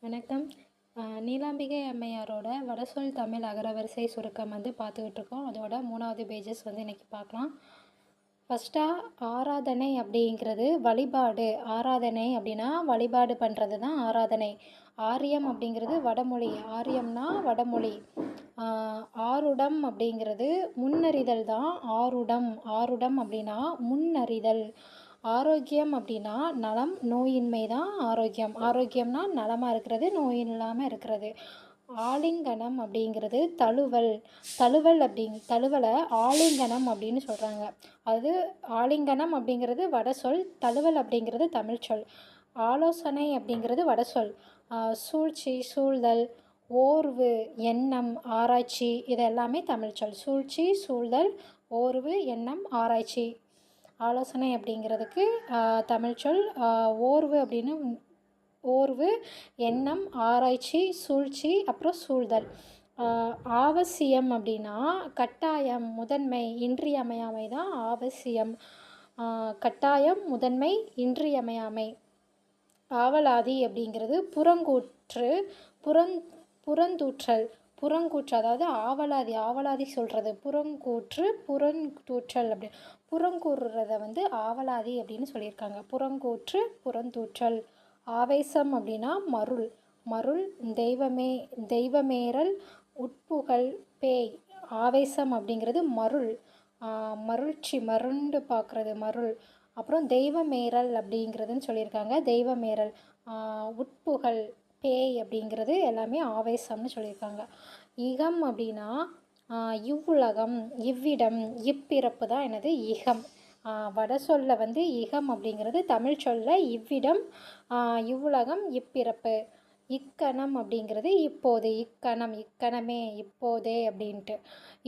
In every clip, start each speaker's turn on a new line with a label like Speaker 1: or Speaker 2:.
Speaker 1: வணக்கம். நீலாம்பிகை அம்மையாரோட வடசொல் தமிழ் அகரவரிசை சுருக்கம் பார்த்துக்கிட்டு இருக்கோம். அதோட 3வது பேஜஸ் இன்றைக்கி பார்க்கலாம். ஃபஸ்ட்டாக ஆராதனை அப்படிங்கிறது வழிபாடு. ஆராதனை அப்படின்னா வழிபாடு பண்ணுறது தான் ஆராதனை. ஆரியம் அப்படிங்கிறது வடமொழி. ஆரியம்னா வடமொழி. ஆருடம் அப்படிங்கிறது முன்னறிதல் தான் ஆருடம். ஆருடம் அப்படின்னா முன்னறிதல். ஆரோக்கியம் அப்படின்னா நலம், நோயின்மை தான் ஆரோக்கியம். ஆரோக்கியம்னா நலமாக இருக்கிறது, நோய் இல்லாமல் இருக்கிறது. ஆலிங்கனம் அப்படிங்கிறது தழுவல். தழுவலை ஆலிங்கனம் அப்படின்னு சொல்கிறாங்க. அது ஆலிங்கனம் அப்படிங்கிறது வடசொல், தழுவல் அப்படிங்கிறது தமிழ் சொல். ஆலோசனை அப்படிங்கிறது வடசொல். சூழ்ச்சி, சூழ்தல், ஓர்வு, எண்ணம், ஆராய்ச்சி இது எல்லாமே தமிழ் சொல். சூழ்ச்சி, சூழ்தல், ஓர்வு, எண்ணம், ஆராய்ச்சி. ஆலோசனை அப்படிங்கிறதுக்கு தமிழ் சொல். ஓர்வு, எண்ணம், ஆராய்ச்சி, சூழ்ச்சி, அப்புறம் சூழ்தல். ஆவசியம் அப்படின்னா கட்டாயம், முதன்மை, இன்றியமையாமை தான் ஆவசியம். கட்டாயம், முதன்மை, இன்றியமையாமை. ஆவலாதி அப்படிங்கிறது புறந்தூற்றல். அதாவது ஆவலாதி சொல்கிறது புறந்தூற்றல் அப்படி. புறங்கூறுறத ஆவலாதி அப்படின்னு சொல்லியிருக்காங்க. புறந்தூற்றல். ஆவேசம் அப்படின்னா மருள், தெய்வமேறல், உட்புகழ், பேய். ஆவேசம் அப்படிங்கிறது மருள்ச்சி, மருண்டு பார்க்குறது மருள். அப்புறம் தெய்வமேறல் அப்படிங்கிறதுன்னு சொல்லியிருக்காங்க. தெய்வமேறல், உட்புகழ், பேய் அப்படிங்கிறது எல்லாமே ஆவேசம்னு சொல்லியிருக்காங்க. இகம் அப்படின்னா இவ்வுலகம், இவ்விடம், இப்பிறப்பு தான் எனது இகம். வட சொல்ல இகம் அப்படிங்கிறது தமிழ் சொல்ல இவ்விடம், இவ்வுலகம், இப்பிறப்பு. இக்கணம் அப்படிங்கிறது இப்போது. இக்கணமே, இப்போதே அப்படின்ட்டு.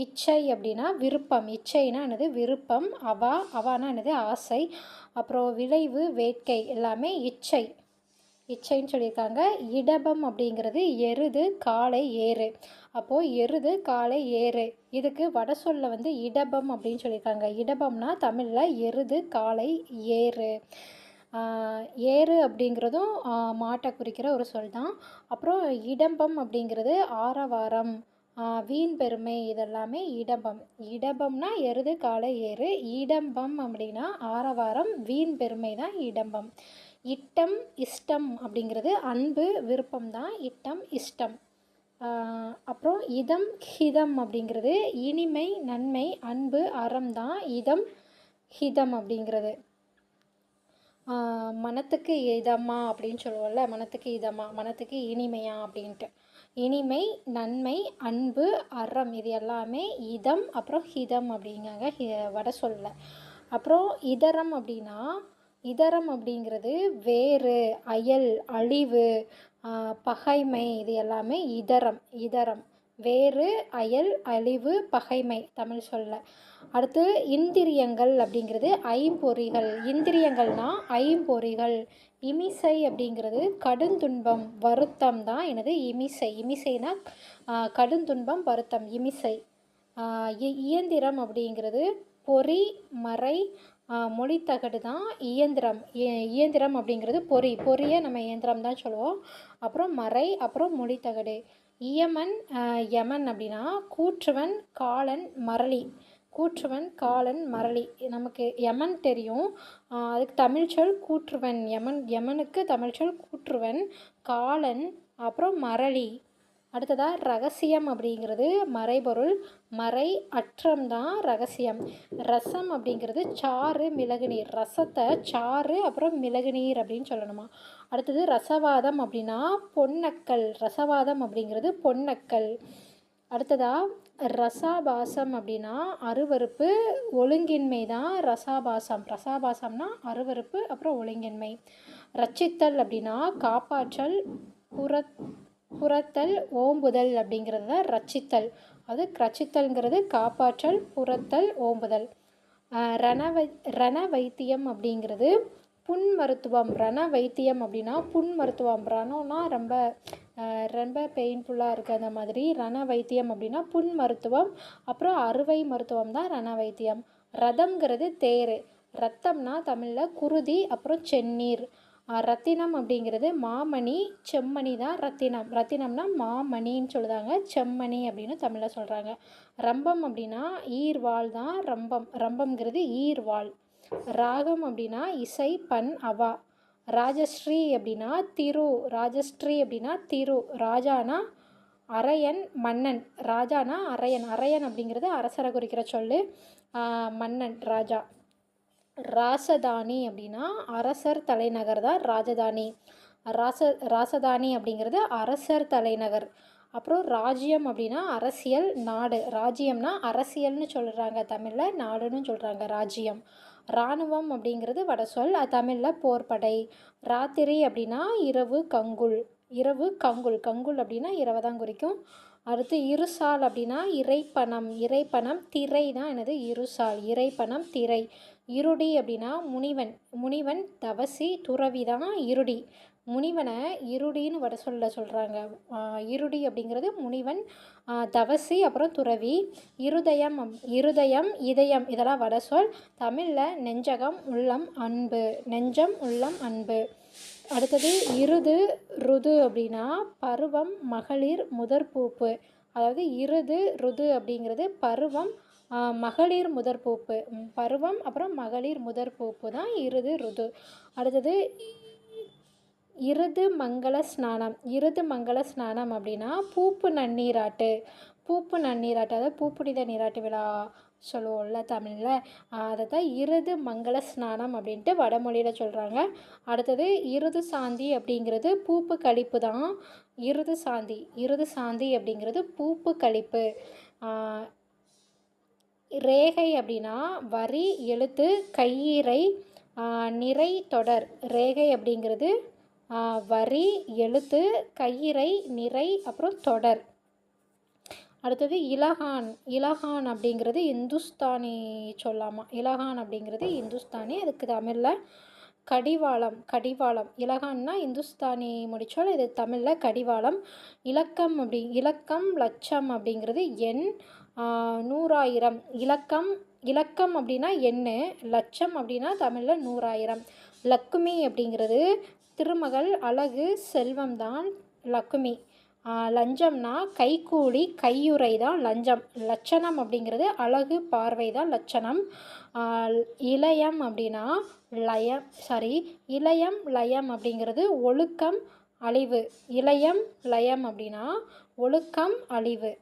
Speaker 1: இச்சை அப்படின்னா விருப்பம். இச்சைனா என்னது விருப்பம். அவானா என்னது ஆசை. அப்புறம் விளைவு, வேட்கை எல்லாமே இச்சைன்னு சொல்லியிருக்காங்க. இடபம் அப்படிங்கிறது எருது, காளை, ஏறு. அப்போது எருது, காளை, ஏறு இதுக்கு வட சொல்ல இடபம் அப்படின்னு சொல்லியிருக்காங்க. இடபம்னா தமிழில் எருது, காளை, ஏறு. ஏறு அப்படிங்கிறதும் மாட்டை குறிக்கிற ஒரு சொல் தான். அப்புறம் இடம்பம் அப்படிங்கிறது ஆரவாரம், வீண் பெருமை இதெல்லாமே இடம்பம். இடம்பம்னா எருது, காளை, ஏறு. இடம்பம் அப்படின்னா ஆரவாரம், வீண் பெருமை தான் இடம்பம். இட்டம், இஷ்டம் அப்படிங்கிறது அன்பு, விருப்பம் தான் இட்டம், இஷ்டம். அப்புறம் இதம், ஹிதம் அப்படிங்கிறது இனிமை, நன்மை, அன்பு, அறம் தான் இதம், ஹிதம் அப்படிங்கிறது. மனத்துக்கு இதமா அப்படின்னு சொல்லுவோம்ல, மனத்துக்கு இதமா, மனத்துக்கு இனிமையா அப்படின்ட்டு. இனிமை, நன்மை, அன்பு, அறம் இது எல்லாமே இதம், அப்புறம் ஹிதம் அப்படிங்காங்க வட சொல்ல. அப்புறம் இதரம் அப்படிங்கிறது வேறு, அயல், அழிவு, பகைமை இது எல்லாமே இதரம். வேறு, அயல், அழிவு, பகைமை தமிழ் சொல்ல. அடுத்து இந்திரியங்கள் அப்படிங்கிறது ஐம்பொறிகள். இந்திரியங்கள்னா ஐம்பொறிகள். இமிசை அப்படிங்கிறது கடுந்துன்பம், வருத்தம் தான் எனது இமிசை. இமிசைனா கடுந்துன்பம், வருத்தம், இமிசை. இயந்திரம் அப்படிங்கிறது பொறி, மறை, மொழித்தகடு தான் இயந்திரம். இயந்திரம் அப்படிங்கிறது பொறியை நம்ம இயந்திரம் தான் சொல்லுவோம். அப்புறம் மறை, அப்புறம் மொழித்தகடு. இயமன், யமன் அப்படின்னா கூற்றுவன், காலன், மரளி. கூற்றுவன், காலன், மரளி. நமக்கு யமன் தெரியும், அதுக்கு தமிழ் சொல் கூற்றுவன். யமனுக்கு தமிழ் சொல் கூற்றுவன், காலன், அப்புறம் மரளி. அடுத்ததாக ரகசியம் அப்படிங்கிறது மறைபொருள், மறை அற்றம் தான் ரகசியம். ரசம் அப்படிங்கிறது சாறு, மிளகு நீர். ரசத்தை சாறு, அப்புறம் மிளகு நீர் அப்படின்னு சொல்லணுமா. அடுத்தது ரசவாதம் அப்படின்னா பொன்னக்கல். ரசவாதம் அப்படிங்கிறது பொன்னக்கல். அடுத்ததாக ரசாபாசம் அப்படின்னா அருவருப்பு, ஒழுங்கின்மை தான் ரசாபாசம். ரசாபாசம்னா அருவருப்பு, அப்புறம் ஒழுங்கின்மை. ரட்சித்தல் அப்படின்னா காப்பாற்றல், புறத்தல், ஓம்புதல் அப்படிங்கிறது தான் ரட்சித்தல். ரட்சித்தல்ங்கிறது காப்பாற்றல், புறத்தல், ஓம்புதல். ரண வைத்தியம் அப்படிங்கிறது புண் மருத்துவம். ரண வைத்தியம் அப்படின்னா புண் மருத்துவம். ரணம்னா ரொம்ப பெயின்ஃபுல்லாக இருக்குது அந்த மாதிரி. ரண வைத்தியம் அப்படின்னா புண் மருத்துவம், அப்புறம் அறுவை மருத்துவம் தான் ரண வைத்தியம். ரதம்ங்கிறது தேர். ரத்தம்னா தமிழில் குருதி, அப்புறம் செந்நீர். ரத்தினம் அப்படிங்கிறது மாமணி, செம்மணி தான் ரத்தினம். ரத்தினம்னா மாமணின்னு சொல்லுதாங்க, செம்மணி அப்படின்னு தமிழில் சொல்கிறாங்க. ரம்பம் அப்படின்னா ஈர்வாள் தான் ரம்பம். ரம்பம்ங்கிறது ஈர்வாள். ராகம் அப்படின்னா இசை, பண், அவா. ராஜஸ்ரீ அப்படின்னா திரு. ராஜஸ்ரீ அப்படின்னா திரு. ராஜானா அரையன், மன்னன். ராஜானா அரையன். அரையன் அப்படிங்கிறது அரசரை குறிக்கிற சொல்லு. மன்னன், ராஜா. ராசதானி அப்படின்னா அரசர் தலைநகர் தான் ராஜதானி. ராசதானி அப்படிங்கிறது அரசர் தலைநகர். அப்புறம் ராஜ்யம் அப்படின்னா அரசியல், நாடு. ராஜ்யம்னா அரசியல்னு சொல்கிறாங்க தமிழில், நாடுன்னு சொல்கிறாங்க ராஜ்யம். இராணுவம் அப்படிங்கிறது வடசொல், தமிழில் போர்ப்படை. ராத்திரி அப்படின்னா இரவு, கங்குல். இரவு, கங்குல். கங்குல் அப்படின்னா இரவை தான் குறிக்கும். அடுத்து இருசால் அப்படின்னா இறைப்பணம். இறைப்பணம். திரை தான் என்னது இருசால். இறைப்பணம், திரை. இருடி அப்படின்னா முனிவன். முனிவன் தவசி, துறவி தான் இருடி. முனிவனை இருடின்னு வட சொல்கிறாங்க. இருடி அப்படிங்கிறது முனிவன், தவசி, அப்புறம் துறவி. இருதயம், இருதயம், இதயம் இதெல்லாம் வட சொல். தமிழில் நெஞ்சகம், உள்ளம், அன்பு. நெஞ்சம், உள்ளம், அன்பு. அடுத்தது இருது, ருது அப்படின்னா பருவம், மகளிர், முதற்பூப்பு. அதாவது இருது, ருது அப்படிங்கிறது பருவம், மகளிர், முதற்பூப்பு. பருவம் அப்புறம் மகளிர், முதற்பூப்பு தான் இருது, ருது. அடுத்தது இருது மங்கள ஸ்நானம். இருது மங்கள ஸ்நானம் அப்படின்னா பூப்பு நன்னீராட்டு. பூப்பு நன்னீராட்டு, அதாவது பூப்புனித நீராட்டு விழா சொல்லுவோம்ல தமிழில், அதை தான் இருது மங்கள ஸ்நானம் அப்படின்ட்டு வடமொழியில் சொல்கிறாங்க. அடுத்தது இருது சாந்தி அப்படிங்கிறது பூப்பு கழிப்பு தான் இருது சாந்தி. இருது சாந்தி அப்படிங்கிறது பூப்பு கழிப்பு. ரேகை அப்படின்னா வரி, எழுத்து, கையிறை, நிறை, தொடர். ரேகை அப்படிங்கிறது வரி, எழுத்து, கையிறை, நிறை, அப்புறம் தொடர். அடுத்தது இலகான். இலகான் அப்படிங்கிறது இந்துஸ்தானி சொல்லாமா. இலகான் அப்படிங்கிறது இந்துஸ்தானி, அதுக்கு தமிழில் கடிவாளம். கடிவாளம். இலகான்னா இந்துஸ்தானி முடிச்சோல், இது தமிழில் கடிவாளம். இலக்கம் இலக்கம், லட்சம் அப்படிங்கிறது எண், 100,000. இலக்கம் அப்படின்னா எண்ணு, லட்சம் அப்படின்னா தமிழில் 100,000. லக்குமி அப்படிங்கிறது திருமகள், அழகு, செல்வம் தான் லக்குமி. லஞ்சம்னா கைக்கூலி, கையுறை தான் லஞ்சம். லட்சணம் அப்படிங்கிறது அழகு, பார்வை தான் லட்சணம். இளையம் அப்படின்னா இளையம், லயம் அப்படிங்கிறது ஒழுக்கம், அழிவு. இளையம், லயம் அப்படின்னா ஒழுக்கம், அழிவு.